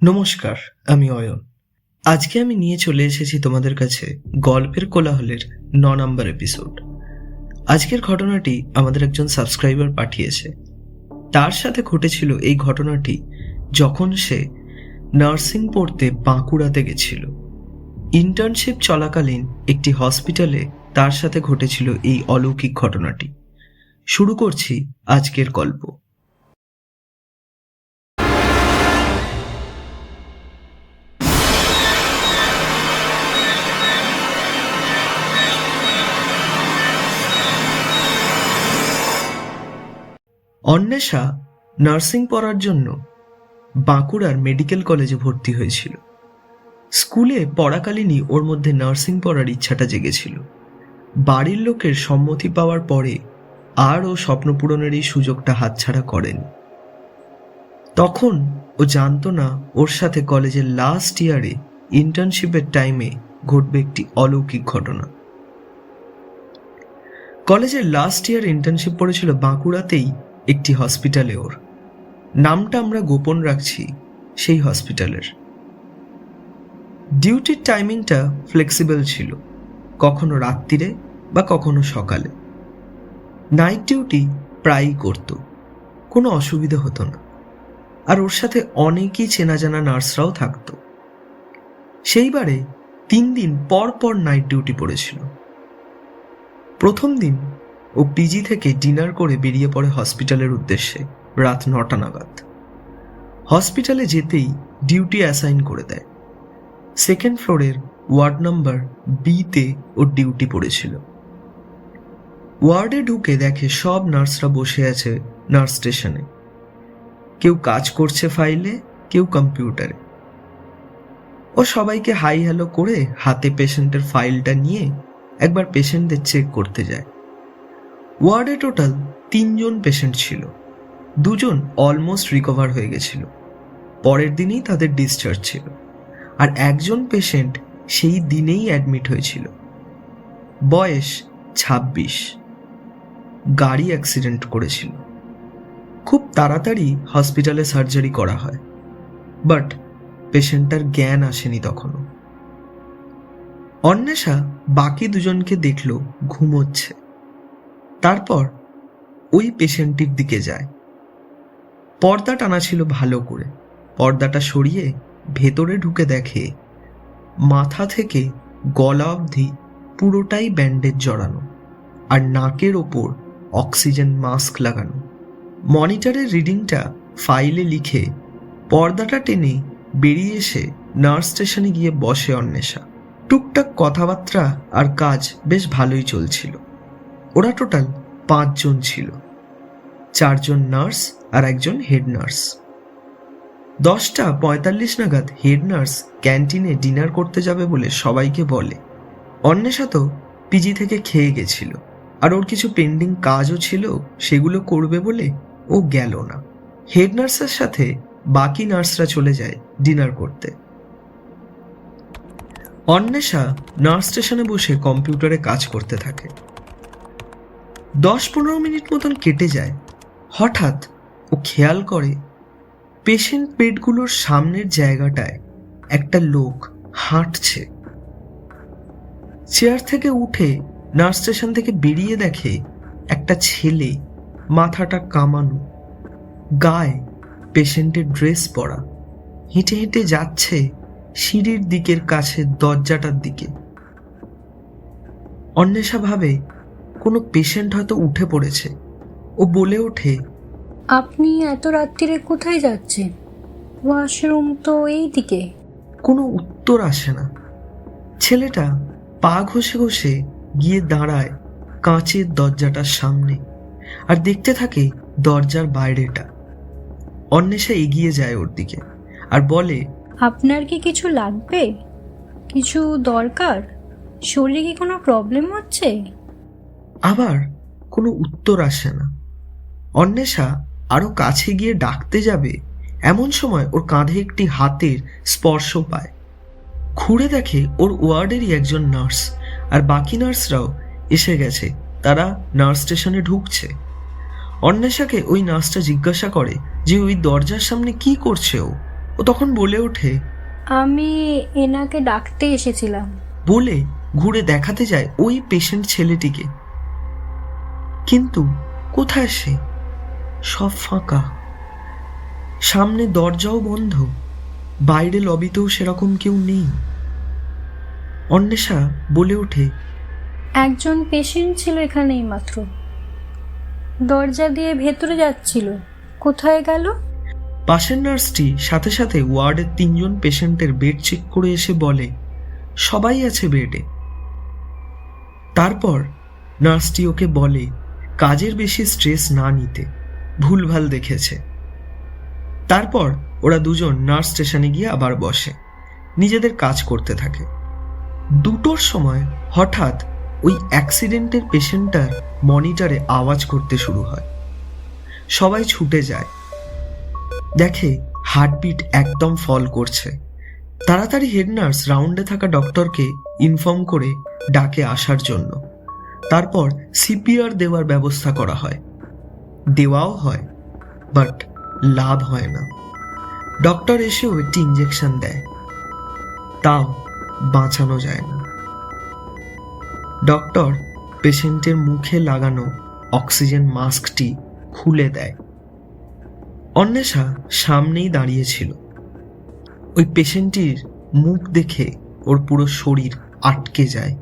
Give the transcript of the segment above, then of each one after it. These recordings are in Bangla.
নমস্কার, আমি অয়ন। আজকে আমি নিয়ে চলে এসেছি তোমাদের কাছে গল্পের কোলাহলের 9 নম্বর এপিসোড। আজকের ঘটনাটি আমাদের একজন সাবস্ক্রাইবার পাঠিয়েছে। তার সাথে ঘটেছিল এই ঘটনাটি যখন সে নার্সিং পড়তে বাঁকুড়াতে গেছিল। ইন্টার্নশিপ চলাকালীন একটি হসপিটালে তার সাথে ঘটেছিল এই অলৌকিক ঘটনাটি। শুরু করছি আজকের গল্প। অন্বেষা নার্সিং পড়ার জন্য বাঁকুড়ার মেডিকেল কলেজে ভর্তি হয়েছিল। স্কুলে পড়াকালীনই ওর মধ্যে নার্সিং পড়ার ইচ্ছাটা জেগেছিল। বাড়ির লোকের সম্মতি পাওয়ার পরে আর ও স্বপ্ন পূরণের এই সুযোগটা হাতছাড়া করেনি। তখন ও জানতো না ওর সাথে কলেজের লাস্ট ইয়ারে ইন্টার্নশিপের টাইমে ঘটবে একটি অলৌকিক ঘটনা। কলেজের লাস্ট ইয়ার ইন্টার্নশিপ পড়েছিল বাঁকুড়াতেই একটি হসপিটালে। ওর নামটা আমরা গোপন রাখছি সেই হসপিটালের। ডিউটির টাইমিংটা ফ্লেক্সিবল ছিল, কখনো রাত্রিরে বা কখনো সকালে। নাইট ডিউটি প্রায়ই করত, কোনো অসুবিধা হতো না। আর ওর সাথে অনেকই চেনা জানা নার্সরাও থাকতো। সেইবারে 3 দিন পর পর নাইট ডিউটি পড়েছিল। প্রথম দিন ও পিজি থেকে ডিনার করে বেরিয়ে পড়ে হসপিটালের উদ্দেশ্যে রাত 9টা নাগাদ। হসপিটালে যেতেই ডিউটি অ্যাসাইন করে দেয়। সেকেন্ড ফ্লোরের ওয়ার্ড নাম্বার বিতে ওর ডিউটি পড়েছিল। ওয়ার্ডে ঢুকে দেখে সব নার্সরা বসে আছে নার্স স্টেশনে। কেউ কাজ করছে ফাইলে, কেউ কম্পিউটারে। ও সবাইকে হাই হ্যালো করে হাতে পেশেন্টের ফাইলটা নিয়ে একবার পেশেন্টদের চেক করতে যায়। ওয়ার্ডে টোটাল 3 জন পেশেন্ট ছিল। 2 জন অলমোস্ট রিকভার হয়ে গেছিল, পরের দিনই তাদের ডিসচার্জ ছিল। আর একজন পেশেন্ট সেই দিনেই অ্যাডমিট হয়েছিল। বয়স 26, গাড়ি অ্যাক্সিডেন্ট করেছিল। খুব তাড়াতাড়ি হসপিটালে সার্জারি করা হয়, বাট পেশেন্টটার জ্ঞান আসেনি তখনও। অন্বেষা বাকি 2 জনকে দেখল ঘুমোচ্ছে। তারপর ওই পেশেন্টটির দিকে যায়। পর্দা টানা ছিল ভালো করে। পর্দাটা সরিয়ে ভেতরে ঢুকে দেখে মাথা থেকে গলা অবধি পুরোটাই ব্যান্ডেজ জড়ানো, আর নাকের ওপর অক্সিজেন মাস্ক লাগানো। মনিটরের রিডিংটা ফাইলে লিখে পর্দাটা টেনে বেরিয়ে এসে নার্স স্টেশনে গিয়ে বসে অন্বেষা। টুকটাক কথাবার্তা আর কাজ বেশ ভালোই চলছিল। ওরা টোটাল 5 জন ছিল, 4 জন নার্স আর একজন হেড নার্স। 10:45 নাগাদ হেড নার্স ক্যান্টিনে ডিনার করতে যাবে বলে সবাইকে বলে। অন্বেষা তো পিজি থেকে খেয়ে গেছিল, আর ওর কিছু পেন্ডিং কাজও ছিল, সেগুলো করবে বলে ও গেল না। হেড নার্সের সাথে বাকি নার্সরা চলে যায় ডিনার করতে। অন্বেষা নার্স স্টেশনে বসে কম্পিউটারে কাজ করতে থাকে। 10-15 মিনিট মতন কেটে যায়। হঠাৎ ও খেয়াল করে পেশেন্ট বেডগুলোর সামনের জায়গাটায় একটা লোক হাঁটছে। চেয়ার থেকে উঠে নার্স স্টেশন থেকে বেরিয়ে দেখে একটা ছেলে, মাথাটা কামানো, গায়ে পেশেন্টের ড্রেস পরা, হেঁটে হেঁটে যাচ্ছে সিঁড়ির দিকের কাছে দরজাটার দিকে। অন্বেষা ভাবে কোনো পেশেন্ট হয়তো উঠে পড়েছে। ও বলে ওঠে, আপনি এত রাত্রিরে কোথায় যাচ্ছেন? ওয়াশরুম তো এই দিকে। কোনো উত্তর আসে না। ছেলেটা পা ঘষে ঘষে গিয়ে দাঁড়ায় কাঁচের দরজাটার সামনে আর দেখতে থাকে দরজার বাইরেটা। অন্বেষা এগিয়ে যায় ওর দিকে আর বলে, আপনার কি কিছু লাগবে? কিছু দরকার? শরীরে কি কোনো প্রবলেম হচ্ছে? আবার কোনো উত্তর আসে না। অন্বেষা আরো কাছে গিয়ে ডাকতে যাবে, এমন সময় ওর কাঁধে একটি হাতের স্পর্শ পায়। ঘুরে দেখে ওর ওয়ার্ডেরই একজন নার্স, আর বাকি নার্সরাও এসে গেছে। তারা নার্স স্টেশনে ঢুকছে। অন্বেষাকে ওই নার্সটা জিজ্ঞাসা করে যে ওই দরজার সামনে কি করছে ও। ও তখন বলে ওঠে, আমি এনাকে ডাকতে এসেছিলাম। বলে ঘুরে দেখাতে যায় ওই পেশেন্ট ছেলেটিকে। কিন্তু কোথায় সে? সব ফাঁকা, সামনে দরজাও বন্ধ, বাইরে লবিতেও সেরকম কেউ নেই। অন্বেষা বলে ওঠে, একজন পেশেন্ট ছিল এখানেই মাত্র, দরজা দিয়ে ভেতরে যাচ্ছিল, কোথায় গেল? পাশের নার্সটি সাথে সাথে ওয়ার্ডের 3 জন পেশেন্টের বেড চেক করে এসে বলে, সবাই আছে বেডে। তারপর নার্সটি ওকে বলে কাজের বেশি স্ট্রেস না নিতে, ভুলভাল দেখেছে। তারপর ওরা দুজন নার্স স্টেশনে গিয়ে আবার বসে, নিজেদের কাজ করতে থাকে। 2টোর সময় হঠাৎ ওই অ্যাক্সিডেন্টের পেশেন্টটার মনিটরে আওয়াজ করতে শুরু হয়। সবাই ছুটে যায়, দেখে হার্টবিট একদম ফল করছে। তাড়াতাড়ি হেড নার্স রাউন্ডে থাকা ডক্টরকে ইনফর্ম করে ডাকে আসার জন্য। তারপর সিপিআর দেওয়ার ব্যবস্থা করা হয়, দেওয়াও হয়, বাট লাভ হয় না। ডক্টর এসেও একটি ইঞ্জেকশন দেয়, তাও বাঁচানো যায় না। ডক্টর পেশেন্টের মুখে লাগানো অক্সিজেন মাস্কটি খুলে দেয়। অন্বেষা সামনেই দাঁড়িয়েছিল। ওই পেশেন্টটির মুখ দেখে ওর পুরো শরীর আটকে যায়।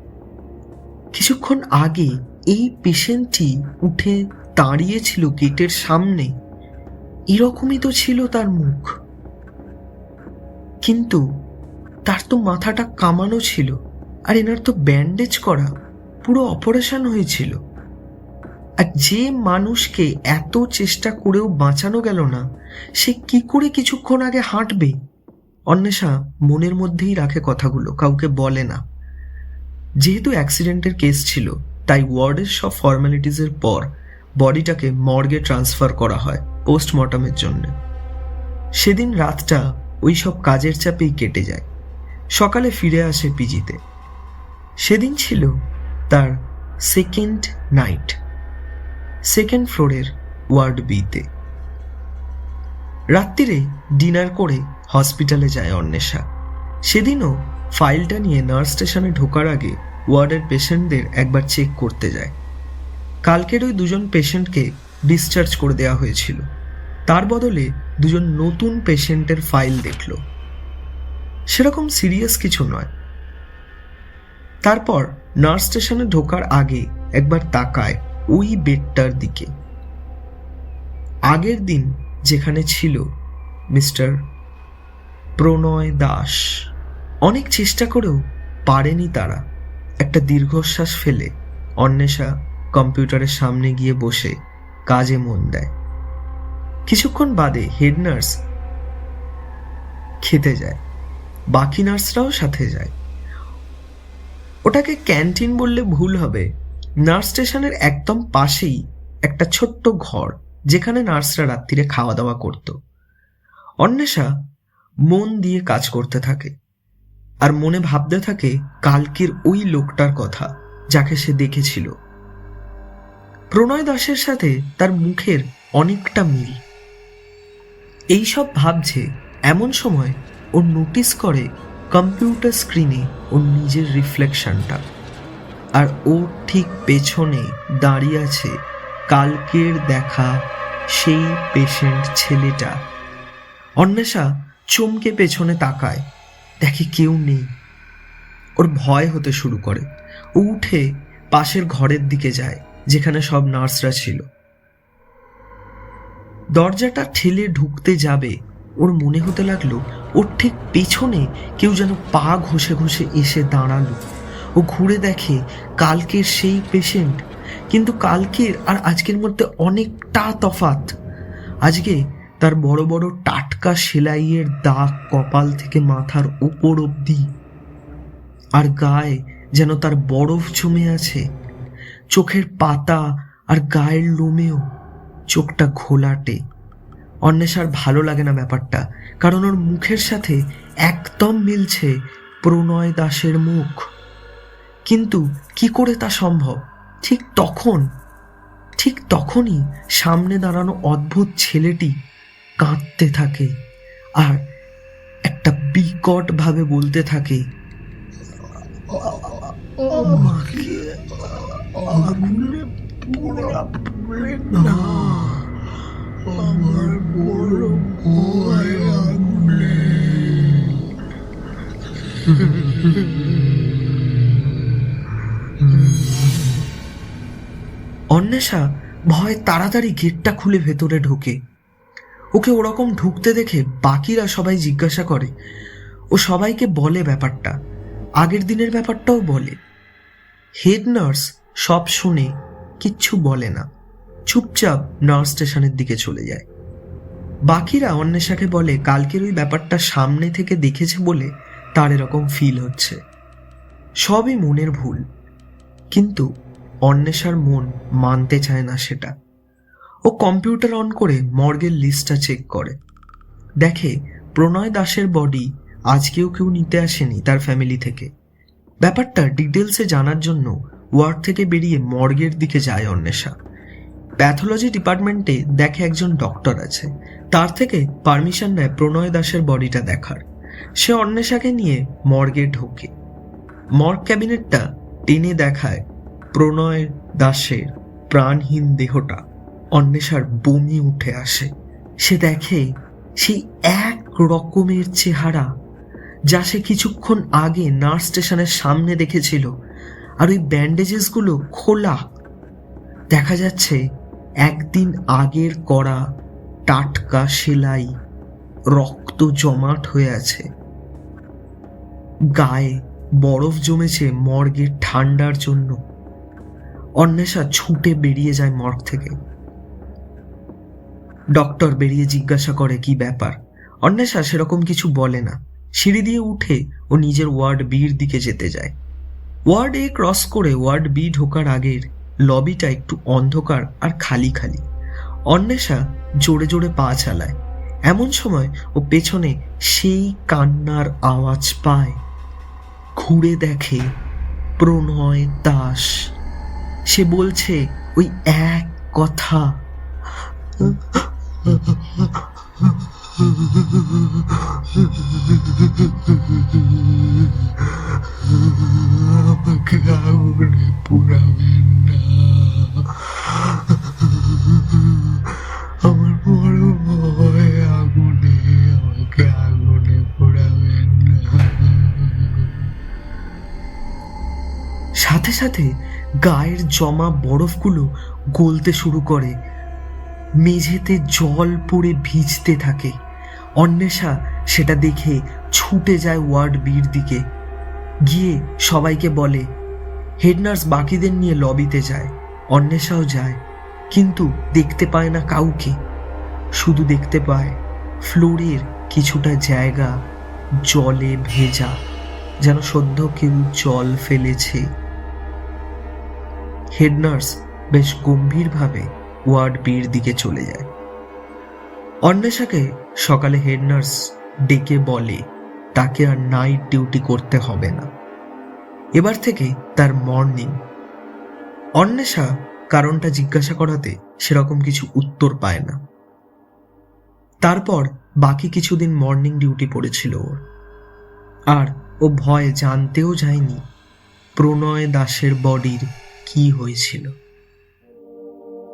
কিছুক্ষণ আগে এই পেশেন্টটি উঠে দাঁড়িয়েছিল গেটের সামনে, এরকমই তো ছিল তার মুখ, কিন্তু তার তো মাথাটা কামানো ছিল, আর এনার তো ব্যান্ডেজ করা, পুরো অপারেশন হয়েছিল। আর যে মানুষকে এত চেষ্টা করেও বাঁচানো গেল না, সে কি করে কিছুক্ষণ আগে হাঁটবে? অন্বেষা মনের মধ্যেই রাখে কথাগুলো, কাউকে বলে না। যেহেতু অ্যাক্সিডেন্টের কেস ছিল, তাই ওয়ার্ডের সব ফর্মালিটিসের পর বডিটাকে মর্গে ট্রান্সফার করা হয় পোস্টমর্টমের জন্য। সেদিন রাতটা ওই সব কাজের চাপেই কেটে যায়। সকালে ফিরে আসে পিজিতে। সেদিন ছিল তার সেকেন্ড নাইট, 2nd ফ্লোরের ওয়ার্ড বিতে। রাত্রিরে ডিনার করে হসপিটালে যায় অন্বেষা। সেদিনও ফাইলটা নিয়ে নার্স স্টেশনে ঢোকার আগে ওয়ার্ডের পেশেন্টদের একবার চেক করতে যায়। কালকের ওই 2 জন পেশেন্টকে ডিসচার্জ করে দেওয়া হয়েছিল, তার বদলে 2 জন নতুন পেশেন্টের ফাইল দেখল। সেরকম সিরিয়াস কিছু নয়। তারপর নার্স স্টেশনে ঢোকার আগে একবার তাকায় ওই বেডটার দিকে। আগের দিন যেখানে ছিল মিস্টার প্রণয় দাস। অনেক চেষ্টা করেও পারেনি তারা। একটা দীর্ঘশ্বাস ফেলে অন্বেষা কম্পিউটারের সামনে গিয়ে বসে কাজে মন দেয়। কিছুক্ষণ বাদে হেড নার্স খেতে যায়, বাকি নার্সরাও সাথে যায়। ওটাকে ক্যান্টিন বললে ভুল হবে। নার্স স্টেশনের একদম পাশেই একটা ছোট্ট ঘর, যেখানে নার্সরা রাত্রিরে খাওয়া দাওয়া করত। অন্বেষা মন দিয়ে কাজ করতে থাকে, আর মনে ভাবতে থাকে কালকের ওই লোকটার কথা যাকে সে দেখেছিল। প্রণয় দাসের সাথে তার মুখের অনেকটা মিল। এইসব ভাবছে এমন সময় ও নোটিস করে কম্পিউটার স্ক্রিনে ওর নিজের রিফ্লেকশনটা, আর ও ঠিক পেছনে দাঁড়িয়ে আছে কালকের দেখা সেই পেশেন্ট ছেলেটা। অন্বেষা চমকে পেছনে তাকায়, দেখে কেউ নেই। ওর ভয় হতে শুরু করে। ও উঠে পাশের ঘরের দিকে যায় যেখানে সব নার্সরা ছিল। দরজাটা ঠেলে ঢুকতে যাবে, ওর মনে হতে লাগলো ওর ঠিক পেছনে কেউ যেন পা ঘষে ঘষে এসে দাঁড়ালো। ও ঘুরে দেখে কালকের সেই পেশেন্ট, কিন্তু কালকের আর আজকের মধ্যে অনেকটা তফাৎ। আজকে তার বড় বড় টাটকা সেলাইয়ের দাগ কপাল থেকে মাথার উপর অবধি, আর গায়ে যেন তার বরফ জমে আছে। চোখের পাতা আর গায়ের লোমেও চোখটা ঘোলাটে। অন্বেষার ভালো লাগে না ব্যাপারটা, কারণ ওর মুখের সাথে একদম মিলছে প্রণয় দাসের মুখ। কিন্তু কি করে তা সম্ভব? ঠিক তখনই সামনে দাঁড়ানো অদ্ভুত ছেলেটি কাঁদতে থাকে, আর একটা বিকট ভাবে বলতে থাকে, আমাকে আগুনে পোড়াবে না, আমার বড় ভয় আগুনে। অন্বেষা ভয় তাড়াতাড়ি গেটটা খুলে ভেতরে ঢোকে। ওকে ওরকম ঢুকতে দেখে বাকিরা সবাই জিজ্ঞাসা করে, ও সবাইকে বলে ব্যাপারটা, আগের দিনের ব্যাপারটাও বলে। হেড নার্স সব শুনে কিচ্ছু বলে না, চুপচাপ নার্স স্টেশনের দিকে চলে যায়। বাকিরা অন্বেষাকে বলে কালকের ওই ব্যাপারটা সামনে থেকে দেখেছে বলে তার এরকম ফিল হচ্ছে। সবই মনের ভুল, কিন্তু অন্বেষার মন মানতে চায় না সেটা। ও কম্পিউটার অন করে মর্গের লিস্টটা চেক করে, দেখে প্রণয় দাসের বডি আজকেও কেউ নিতে আসেনি তার ফ্যামিলি থেকে। ব্যাপারটা ডিটেলসে জানার জন্য ওয়ার্ড থেকে বেরিয়ে মর্গের দিকে যায় অন্বেষা। প্যাথোলজি ডিপার্টমেন্টে দেখে একজন ডক্টর আছে, তার থেকে পারমিশন নেয় প্রণয় দাসের বডিটা দেখার। সে অন্বেষাকে নিয়ে মর্গে ঢোকে। মর্গ ক্যাবিনেটটা টেনে দেখায় প্রণয় দাসের প্রাণহীন দেহটা। অন্বেষার বমি উঠে আসে। সে দেখে সেই এক রকমের চেহারা যা সে কিছুক্ষণ আগে নার্স স্টেশনের সামনে দেখেছিল, আর ওই ব্যান্ডেজেসগুলো খোলা। দেখা যাচ্ছে একদিন আগের করা টাটকা সেলাই, রক্ত জমাট হয়ে আছে। গায়ে বরফ জমেছে মর্গের ঠান্ডার জন্য। অন্বেষা ছুটে বেরিয়ে যায় মর্গ থেকে। ডক্টর বেরিয়ে জিজ্ঞাসা করে কি ব্যাপার। অন্বেষা সেরকম কিছু বলে না। সিঁড়ি দিয়ে উঠে ও নিজের ওয়ার্ড বির দিকে যেতে যায়। ওয়ার্ড এ ক্রস করে ওয়ার্ড বি ঢোকার আগের লবিটা একটু অন্ধকার আর খালি খালি। অন্বেষা জোরে জোরে পা চালায়। এমন সময় ও পেছনে সেই কান্নার আওয়াজ পায়। ঘুরে দেখে প্রণয় দাস। সে বলছে ওই এক কথা, আমাকে আগুনে পোড়াবেন না, আমার বড় ভয় আগুনে, আমাকে আগুনে পোড়াবেন না। সাথে সাথে গায়ের জমা বরফগুলো গলতে শুরু করে, মেঝেতে জল পড়ে ভিজতে থাকে। অন্বেষা সেটা দেখে ছুটে যায় ওয়ার্ড বির দিকে, গিয়ে সবাইকে বলে। হেড নার্স বাকিদের নিয়ে লবিতে যায়। অন্বেষাও যায়, কিন্তু দেখতে পায় না কাউকে। শুধু দেখতে পায় ফ্লোরের কিছুটা জায়গা জলে ভেজা, যেন সদ্য কেউ জল ফেলেছে। হেড নার্স বেশ গম্ভীরভাবে ওয়ার্ড বির দিকে চলে যায়। অন্বেষাকে সকালে হেড নার্স ডেকে বলে তাকে আর নাইট ডিউটি করতে হবে না, এবার থেকে তার মর্নিং। অন্বেষা কারণটা জিজ্ঞাসা করাতে সেরকম কিছু উত্তর পায় না। তারপর বাকি কিছুদিন মর্নিং ডিউটি পড়েছিল ওর, আর ও ভয়ে জানতেও যায়নি প্রণয় দাসের বডির কি হয়েছিল।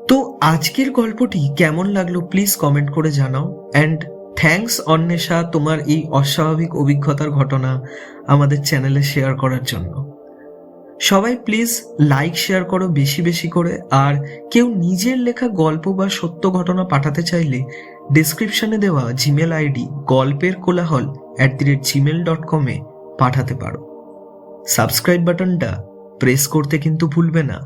তো আজকের গল্পটি কেমন লাগলো প্লিজ কমেন্ট করে জানাও। অ্যান্ড থ্যাঙ্কস অন্বেষা, তোমার এই অস্বাভাবিক অভিজ্ঞতার ঘটনা আমাদের চ্যানেলে শেয়ার করার জন্য। সবাই প্লিজ লাইক শেয়ার করো বেশি বেশি করে। আর কেউ নিজের লেখা গল্প বা সত্য ঘটনা পাঠাতে চাইলে ডেসক্রিপশনে দেওয়া জিমেল আইডি golperkolahol@gmail.com পাঠাতে পারো। সাবস্ক্রাইব বাটনটা প্রেস করতে কিন্তু ভুলবে না।